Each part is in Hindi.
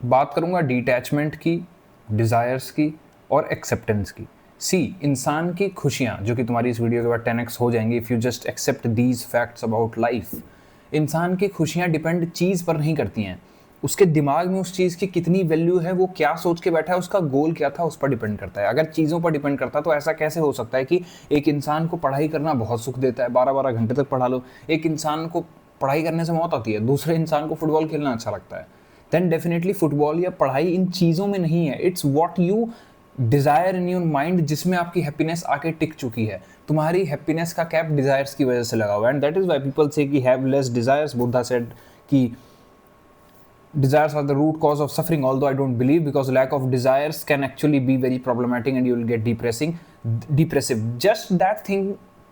बात करूँगा डिटैचमेंट की, डिज़ायर्स की और एक्सेप्टेंस की। इंसान की खुशियाँ, जो कि तुम्हारी इस वीडियो के बाद 10x हो जाएंगी if you just accept these facts about life. इंसान की खुशियाँ डिपेंड चीज़ पर नहीं करती हैं, उसके दिमाग में उस चीज़ की कितनी वैल्यू है, वो क्या सोच के बैठा है, उसका गोल क्या था, उस पर डिपेंड करता है। अगर चीज़ों पर डिपेंड करता तो ऐसा कैसे हो सकता है कि एक इंसान को पढ़ाई करना बहुत सुख देता है, 12-12 घंटे तक पढ़ा लो, एक इंसान को पढ़ाई करने से मौत आती है, दूसरे इंसान को फुटबॉल खेलना अच्छा लगता है। देन डेफिनेटली फुटबॉल या पढ़ाई इन चीज़ों में नहीं है, it's what you desire in your mind, जिसमें आपकी हैप्पीनेस आके टिक चुकी है। तुम्हारी हैप्पीनेस का कैप डिज़ायर्स की वजह से लगा हुआ है, and that is why people से कि have less desires. Buddha said कि desires are the root cause of suffering, although I don't believe, because lack of desires can actually be very problematic and you will get depressive. Just that thing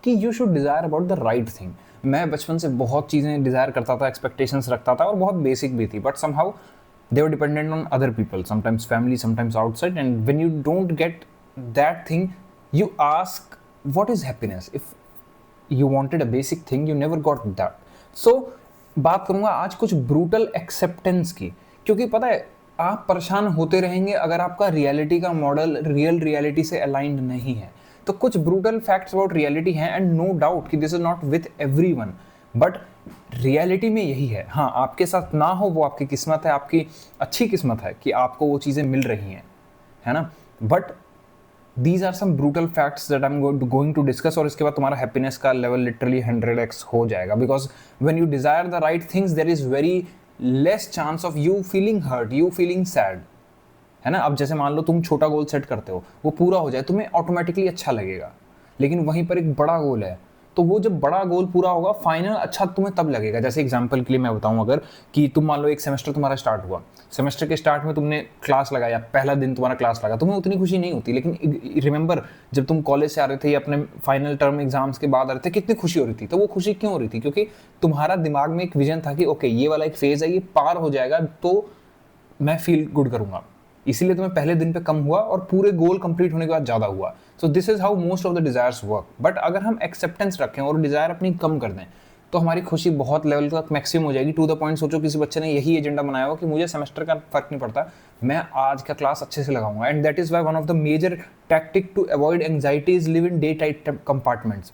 कि you should desire about the right thing. मैं बचपन से बहुत चीज़ें डिज़ायर करता था, एक्सपेक्टेशंस रखता था और बहुत बेसिक भी थी, but somehow they were dependent on other people, sometimes family, sometimes outside, and when you don't get that thing, you ask what is happiness. If you wanted a basic thing, you never got that. So बात करूंगा आज कुछ ब्रूटल एक्सेप्टेंस की, क्योंकि पता है आप परेशान होते रहेंगे अगर आपका रियलिटी का मॉडल रियल रियलिटी से अलाइंड नहीं है। तो कुछ ब्रूटल फैक्ट्स अबाउट रियलिटी हैं, एंड नो डाउट कि this is not with everyone, but reality में यही है। हाँ, आपके साथ ना हो वो आपकी किस्मत है, आपकी अच्छी किस्मत है कि आपको वो चीज़ें मिल रही हैं, है ना। But these are some brutal facts that I'm going to discuss, और इसके बाद तुम्हारा हैप्पीनेस का लेवल लिटरली 100x हो जाएगा, because when you desire the right things there is very less chance of you feeling hurt, you feeling sad, है ना। अब जैसे मान लो तुम छोटा गोल सेट करते हो, वो पूरा हो जाए, तुम्हें ऑटोमेटिकली अच्छा लगेगा, लेकिन वहीं पर एक बड़ा गोल है, तो वो जब बड़ा गोल पूरा होगा फाइनल अच्छा तुम्हें तब लगेगा। जैसे एग्जांपल के लिए मैं बताऊं, अगर कि तुम मान लो एक सेमेस्टर तुम्हारा स्टार्ट हुआ, सेमेस्टर के स्टार्ट में तुमने क्लास लगाया, पहला दिन तुम्हारा क्लास लगा, तुम्हें उतनी खुशी नहीं होती, लेकिन रिमेंबर जब तुम कॉलेज से आ रहे थे या अपने फाइनल टर्म एग्जाम्स के बाद आ रहे थे, कितनी खुशी हो रही थी। तो वो खुशी क्यों हो रही थी? क्योंकि तुम्हारा दिमाग में एक विजन था कि ओके ये वाला एक फेज है, ये पार हो जाएगा तो मैं फील गुड करूंगा, इसीलिए तुम्हें पहले दिन पे कम हुआ और पूरे गोल कंप्लीट होने के बाद ज़्यादा हुआ। So this is how most of the desires work. But अगर हम एक्सेप्टेंस रखें और डिजायर अपनी कम कर दें तो हमारी खुशी बहुत लेवल तक मैक्सिमम हो जाएगी। टू द पॉइंट, सोचो किसी बच्चे ने यही एजेंडा बनाया हो कि मुझे सेमेस्टर का फर्क नहीं पड़ता, मैं आज का क्लास अच्छे से लगाऊंगा, and that is why one of the major tactic to avoid anxiety is live in day tight compartments.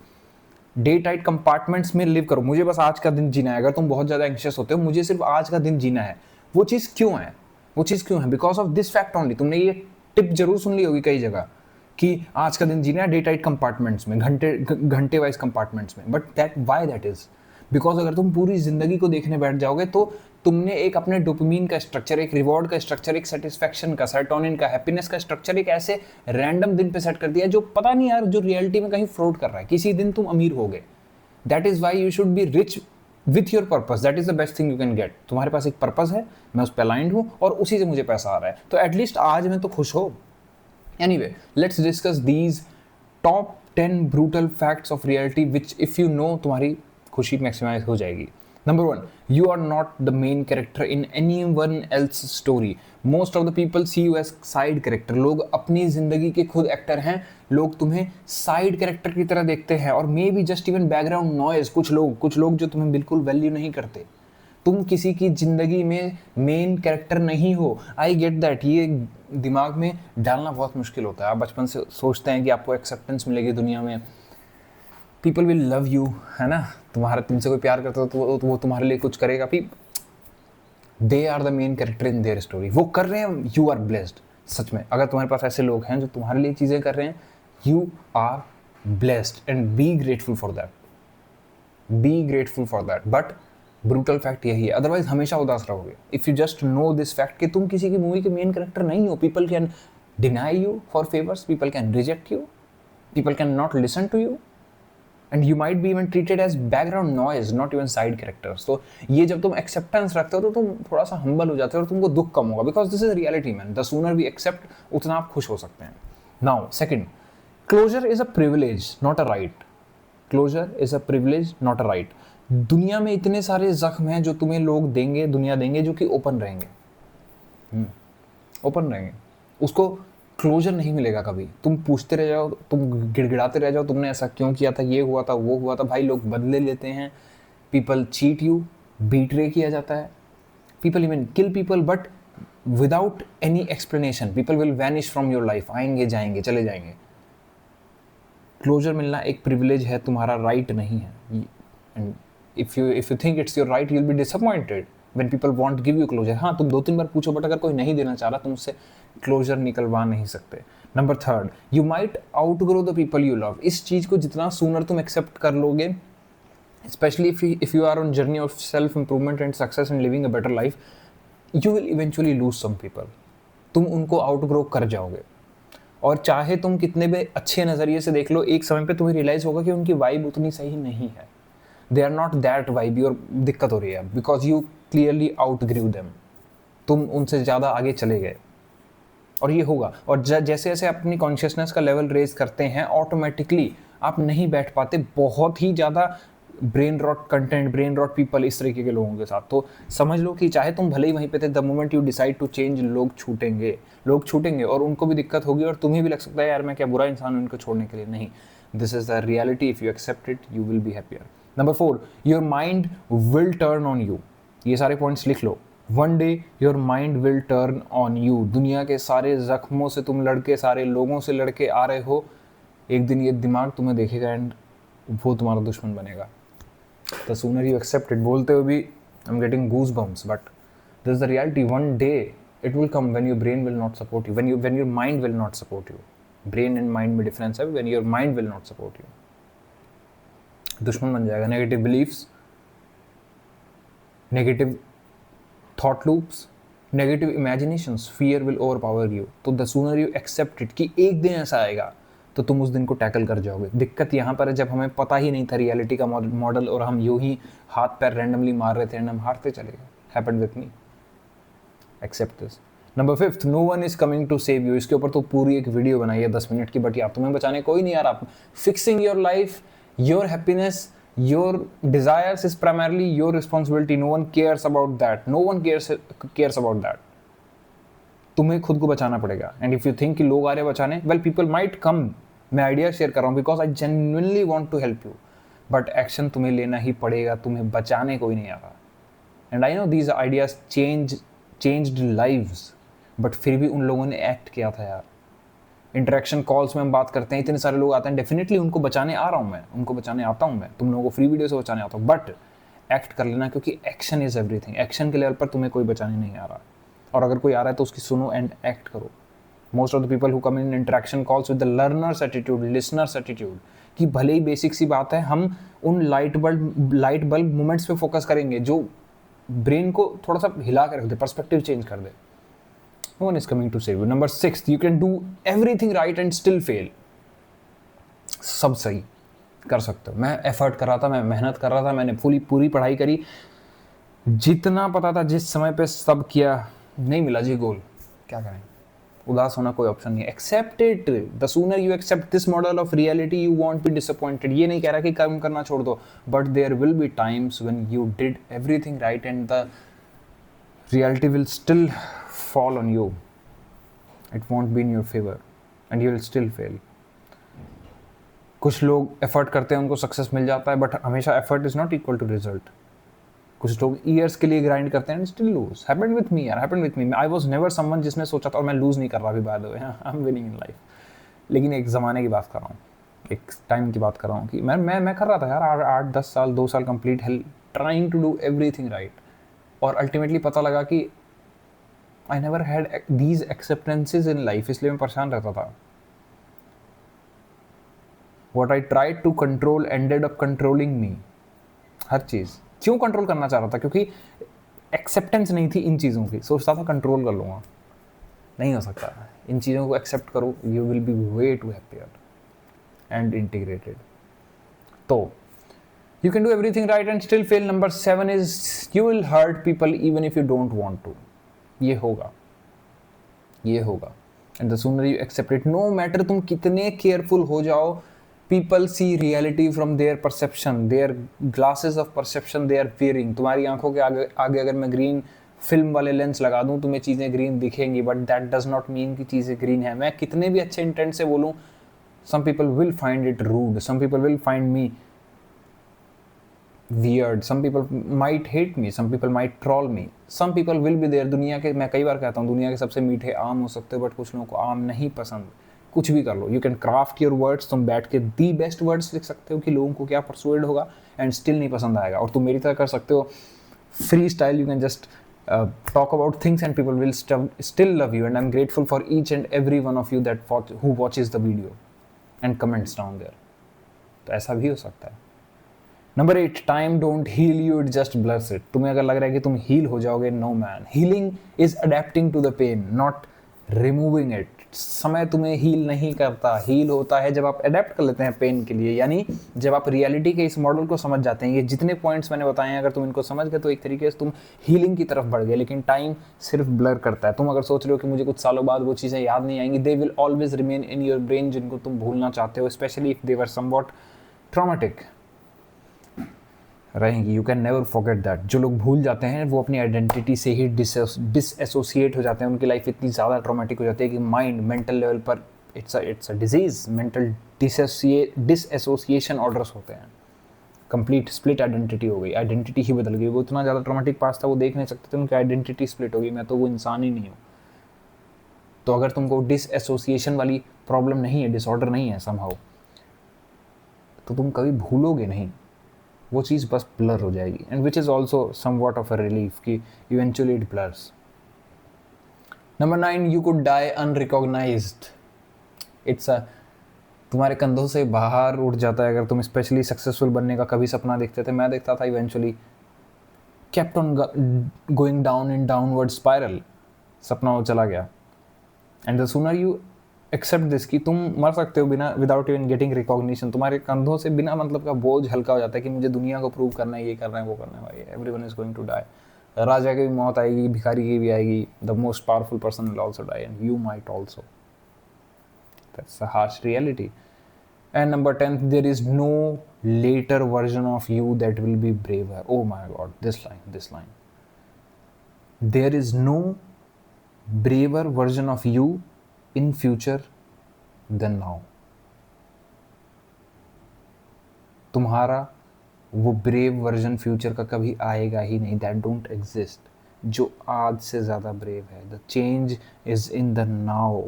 Day tight compartments में लिव करो, मुझे बस आज का दिन जीना है। अगर तुम बहुत ज़्यादा एंग्शियस होते हो, मुझे सिर्फ आज का दिन जीना है, वो चीज़ क्यों है? वो चीज़ क्यों है? Because of this fact only. तुमने ये टिप जरूर सुन ली होगी कई जगह कि आज का दिन जीना है डे टाइट कंपार्टमेंट्स में, घंटे वाइज कंपार्टमेंट्स में। But that why that is because अगर तुम पूरी जिंदगी को देखने बैठ जाओगे तो तुमने एक अपने डोपामिन का स्ट्रक्चर, एक रिवॉर्ड का स्ट्रक्चर, एक सेटिस्फैक्शन का, सेरोटोनिन का, हैप्पीनेस का स्ट्रक्चर एक ऐसे रैंडम दिन पे सेट कर दिया जो पता नहीं यार, जो रियलिटी में कहीं फ्रॉड कर रहा है। किसी दिन तुम अमीर होगे। That is why you should be rich with your purpose. That is the best thing you can get. तुम्हारे पास एक पर्पस है, मैं उस पर अलाइंड हूँ और उसी से मुझे पैसा आ रहा है, तो एटलीस्ट आज मैं तो खुश हो। Anyway, let's discuss these top 10 brutal facts of reality which if you know तुम्हारी खुशी मैक्सिमाइज हो जाएगी। Number 1, you are not the main character in anyone else's story. Most of the people see you as side character. लोग अपनी जिंदगी के खुद एक्टर हैं, लोग तुम्हें साइड कैरेक्टर की तरह देखते हैं, और may be just even background noise. कुछ लोग जो तुम्हें बिल्कुल वैल्यू नहीं करते। तुम किसी की जिंदगी में मेन कैरेक्टर नहीं हो। आई गेट दैट, ये दिमाग में डालना बहुत मुश्किल होता है। आप बचपन से सोचते हैं कि आपको एक्सेप्टेंस मिलेगी दुनिया में, पीपल विल लव यू, है ना, तुमसे कोई प्यार करता हो तो वो तुम्हारे लिए कुछ करेगा। They are the main character in their story. वो कर रहे हैं, यू आर ब्लेस्ड। सच में अगर तुम्हारे पास ऐसे लोग हैं जो तुम्हारे लिए चीज़ें कर रहे हैं, you are blessed and be grateful for that. But brutal fact यही है, अदरवाइज हमेशा उदास रहोगे। If you just know this fact कि तुम किसी की मूवी के मेन कैरेक्टर नहीं हो, people can deny you for favours, people can reject you, people can not listen to you, and you might be even treated as background noise, not even side characters. तो ये जब तुम एक्सेप्टेंस रखते हो तो तुम थोड़ा सा हम्बल हो जाते हो और तुमको दुख कम होगा, because this is reality man. The sooner we accept उतना आप खुश हो सकते हैं। Now second, closure is a privilege not a right. Closure is a privilege not a right. दुनिया में इतने सारे जख्म हैं जो तुम्हें लोग देंगे, दुनिया देंगे, जो कि ओपन रहेंगे, ओपन रहेंगे, उसको क्लोजर नहीं मिलेगा कभी। तुम पूछते रह जाओ, तुम गिड़गिड़ाते रह जाओ, तुमने ऐसा क्यों किया था, ये हुआ था, वो हुआ था। भाई लोग बदले लेते हैं, पीपल चीट यू, बीट्रे किया जाता है, people even kill people, but without any explanation people will vanish from your life, आएंगे जाएंगे चले जाएंगे। क्लोजर मिलना एक प्रिविलेज है, तुम्हारा राइट नहीं है। And if you think it's your right, you will be disappointed when people want give you closure. हाँ, तुम 2-3 बार पूछो, बट अगर कोई नहीं देना चाह रहा, तुम उससे क्लोजर निकलवा नहीं सकते। Number 3, you might outgrow the people you love. इस चीज़ को जितना सूनर तुम एक्सेप्ट कर लोगे, especially if you are on journey of self improvement and success and living a better life, you will eventually lose some people. तुम उनको आउटग्रो कर जाओगे। और चाहे तुम कितने भी अच्छे नज़रिए से देख लो, एक समय पे तुम्हें रियलाइज होगा कि उनकी वाइब उतनी सही नहीं है, they are not that vibe, और दिक्कत हो रही है because you clearly outgrew them. तुम उनसे ज़्यादा आगे चले गए, और ये होगा। और जैसे जैसे आप अपनी कॉन्शियसनेस का लेवल रेज करते हैं, ऑटोमेटिकली आप नहीं बैठ पाते बहुत ही ज़्यादा brain rot content, brain rot people, इस तरीके के लोगों के साथ। तो समझ लो कि चाहे तुम भले ही वहीं पे थे, the moment you decide to change, लोग छूटेंगे और उनको भी दिक्कत होगी, और तुम्हें भी लग सकता है यार मैं क्या बुरा इंसान हूं इनको छोड़ने के लिए। नहीं, this is the reality. If you accept it, you will be happier. Number 4, your mind will turn on you. ये सारे पॉइंट्स लिख लो। One day your mind will turn on you. दुनिया के सारे जख्मों से तुम लड़के, सारे लोगों से लड़के आ रहे हो, एक दिन ये दिमाग तुम्हें देखेगा एंड वो तुम्हारा दुश्मन बनेगा। The sooner you accept it, बोलते हुए भी I'm getting goosebumps, but this is the reality. One day it will come when your brain will not support you, when your mind will not support you. Brain and mind में difference है, when your mind will not support you. दुश्मन बन जाएगा। Negative beliefs, negative thought loops, negative imaginations, fear will overpower you. तो the sooner you accept it कि एक दिन ऐसा आएगा, तो तुम उस दिन को टैकल कर जाओगे। दिक्कत यहाँ पर है जब हमें पता ही नहीं था रियलिटी का मॉडल, और हम यूं ही हाथ पैर रैंडमली मार रहे थे एंड हम हारते चले गए। Happened with me. Accept this. Number 5, no one is coming to save you. इसके ऊपर तो पूरी एक वीडियो बनाई है 10 मिनट की, बट यार तुम्हें बचाने कोई नहीं आ रहा। Fixing your life, your happiness, your desires is primarily your responsibility. No one cares about that, no one cares about that. तुम्हें खुद को बचाना पड़ेगा। एंड इफ यू थिंक कि लोग आ रहे बचाने, वेल पीपल माइट कम। मैं आइडिया शेयर कर रहा हूँ because I genuinely want to help you, but action तुम्हें लेना ही पड़ेगा। तुम्हें बचाने कोई नहीं आ रहा। And I know these ideas changed lives, but फिर भी उन लोगों ने एक्ट किया था यार। इंटरेक्शन कॉल्स में हम बात करते हैं, इतने सारे लोग आते हैं, डेफिनेटली उनको बचाने आ रहा हूँ मैं, उनको बचाने आता हूँ मैं, तुम लोगों को फ्री वीडियो से बचाने आता हूँ, बट एक्ट कर लेना, क्योंकि एक्शन इज एवरीथिंग। एक्शन के लेवल पर तुम्हें कोई बचाने नहीं आ रहा, और अगर कोई आ रहा है तो उसकी सुनो एंड एक्ट करो। Most of the people who come in interaction calls with the learners attitude, listeners attitude, कि भले ही बेसिक सी बात है, हम उन लाइट बल्ब मोमेंट्स पे फोकस करेंगे जो ब्रेन को थोड़ा सा हिला कर रख दे, पर्सपेक्टिव चेंज कर दे। No one is coming to save you. Number 6, you can do everything right and still fail. सब सही कर सकते हो। मैं एफर्ट कर रहा था, मैं मेहनत कर रहा था, मैंने पूरी पढ़ाई करी, जितना पता था जिस समय पे सब किया, नहीं मिला जी गोल, क्या करें। उदास होना कोई ऑप्शन नहीं है। Accept it. The sooner you accept this model of reality, you won't be disappointed. ये नहीं कह रहा कि काम करना छोड़ दो, but there will be times when you did everything right and the reality will still fall on you. It won't be in your favor and you will still fail. कुछ लोग एफर्ट करते हैं, उनको सक्सेस मिल जाता है, बट हमेशा effort is not equal to result. कुछ लोग ईयर्स के लिए ग्राइंड करते हैं and still lose. Happened with me यार, happened with me. I was never someone जिसने सोचा था, और मैं लूज नहीं कर रहा अभी, by the way, I am winning in life. लेकिन एक ज़माने की बात कर रहा हूँ, एक टाइम की बात कर रहा हूँ कि मैं कर रहा था यार 8-10 साल, 2 साल complete health trying to do everything right, और अल्टीमेटली पता लगा कि I never had these acceptances in life, इसलिए मैं परेशान रहता था। What I tried to control ended up controlling me। हर चीज़ क्यों कंट्रोल करना चाह रहा था? क्योंकि एक्सेप्टेंस नहीं थी इन चीज़ों की। सोचता था कंट्रोल कर लूँगा, नहीं हो सकता। इन चीज़ों को एक्सेप्ट करो, you will be way too happier and integrated. तो you can do everything right and still fail. Number 7 is you will hurt people even if you don't want to। ये होगा and the sooner you accept it, no matter तुम कितने केयरफुल हो जाओ, people see reality from their perception, their glasses of perception they are wearing. तुम्हारी आंखों के आगे अगर मैं ग्रीन फिल्म वाले लेंस लगा दूं, तुम्हें चीज़ें ग्रीन दिखेंगी, but that does not mean कि चीज़ें ग्रीन है। मैं कितने भी अच्छे इंटेंट से बोलूँ, some people will find it rude, some people will find me weird, some people might hate me, some people might troll me, some people will be there. दुनिया के, मैं कई बार कहता हूँ, दुनिया के सबसे मीठे आम हो सकते हो, बट कुछ लोगों को आम नहीं पसंद. कुछ भी कर लो, you can craft your words. तुम बैठ के दी बेस्ट वर्ड्स लिख सकते हो कि लोगों को क्या परसुएड होगा एंड स्टिल नहीं पसंद आएगा. और तुम मेरी तरह कर सकते हो free style. You can just talk about things and people will still love you, and I'm grateful for each and every one of you that who watches the video and comments down there. तो ऐसा भी हो सकता है. Number 8, time don't heal you, it just blurs it. तुम्हें अगर लग रहा है कि तुम हील हो जाओगे, no man. Healing is adapting to the pain, not removing it. समय तुम्हें हील नहीं करता. हील होता है जब आप अडेप्ट कर लेते हैं पेन के लिए, यानी जब आप रियलिटी के इस मॉडल को समझ जाते हैं. ये जितने पॉइंट्स मैंने बताए हैं, अगर तुम इनको समझ गए तो एक तरीके से तुम हीलिंग की तरफ बढ़ गए. लेकिन टाइम सिर्फ ब्लर करता है. तुम अगर सोच रहे हो कि मुझे कुछ सालों बाद वो चीज़ें याद नहीं आएंगी, they will always remain in your brain, जिनको तुम भूलना चाहते हो, especially if they were somewhat traumatic रहेंगी. You can never forget that. जो लोग भूल जाते हैं वो अपनी आइडेंटिटी से ही डिसएसोसिएट हो जाते हैं. उनकी लाइफ इतनी ज़्यादा ट्रॉमेटिक हो जाती है कि माइंड मेंटल लेवल पर it's a disease. Mental dissociation orders होते हैं. कंप्लीट स्प्लिट आइडेंटिटी हो गई, आइडेंटिटी ही बदल गई. वो इतना ज़्यादा ट्रॉमेटिक पास था, वो देख नहीं सकते थे, उनकी आइडेंटिटी स्प्लिट हो गई. मैं तो वो इंसान ही नहीं हूँ. तो अगर तुमको डिसएसोसिएशन वाली प्रॉब्लम नहीं है, डिसऑर्डर नहीं है समहाउ, तो तुम कभी भूलोगे नहीं. वो चीज़ बस ब्लर हो जाएगी. And which is also somewhat of a relief कि eventually it blurs. Number 9, you could die unrecognised. It's a तुम्हारे कंधों से बाहर उठ जाता है. अगर तुम स्पेशली सक्सेसफुल बनने का कभी सपना देखते थे, मैं देखता था, eventually kept on going down in downward spiral. सपना वो चला गया. And the sooner you accept this कि तुम मर सकते हो बिना, विदाउट इवन गेटिंग रिकॉग्निशन. तुम्हारे कंधों से बिना मतलब का बोझ हल्का हो जाता है कि मुझे दुनिया को प्रूव करना है, ये करना है, वो करना है. भाई everyone is going to die. राजा की भी मौत आएगी, भिखारी की भी आएगी. The most powerful person will also die and you might also. That's a harsh reality. And number 10, there is no later version of you that will be braver. Oh my God, this line. There is no braver version of you in future than now. तुम्हारा वो ब्रेव वर्जन फ्यूचर का कभी आएगा ही नहीं. That don't exist. जो आज से ज़्यादा ब्रेव है. The change is in the now.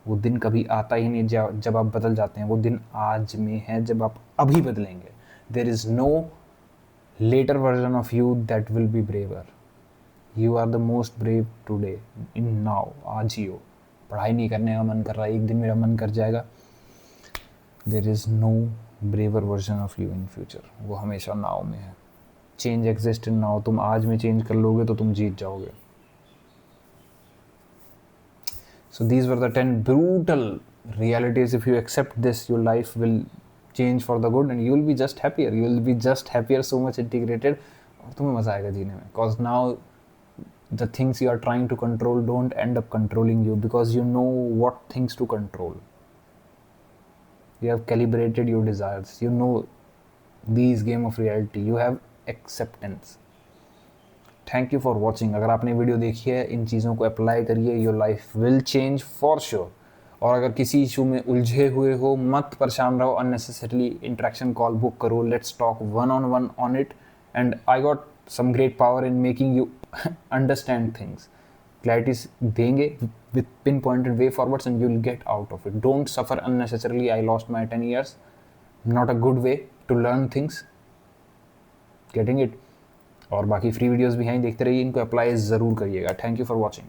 वो दिन कभी आता ही नहीं जब आप बदल जाते हैं. वो दिन आज में है जब आप अभी बदलेंगे. There is no later version of you that will be braver. You are the most brave today in now. आज ही हो. पढ़ाई नहीं करने का मन कर रहा है, एक दिन मेरा मन कर जाएगा. There is no braver version of you in future. वो हमेशा नाउ में है. Change exist in now. तुम आज में चेंज कर लोगे तो तुम जीत जाओगे. So these were the 10 brutal realities. If you accept this, your life will change for the good and you will be just happier. You will be just happier, so much integrated. और तुम्हें मज़ा आएगा जीने में. Because now the things you are trying to control don't end up controlling you, because you know what things to control. You have calibrated your desires. You know these game of reality. You have acceptance. Thank you for watching. अगर आपने वीडियो देखी है, इन चीज़ों को अप्लाई करिए. Your life will change for sure. और अगर किसी इशू में उलझे हुए हो, मत परेशान रहो. अननेसेसरली इंटरेक्शन कॉल बुक करो. Let's talk 1-on-1 on it. And I got some great power in making you understand things. Clarity देंगे with pinpointed way forwards and you'll get out of it. Don't suffer unnecessarily. I lost my 10 years. Not a good way to learn things. Getting it? और बाकी फ्री वीडियोस भी हैं, देखते रहिए. इनको अप्लाई ज़रूर करिएगा. Thank you for watching.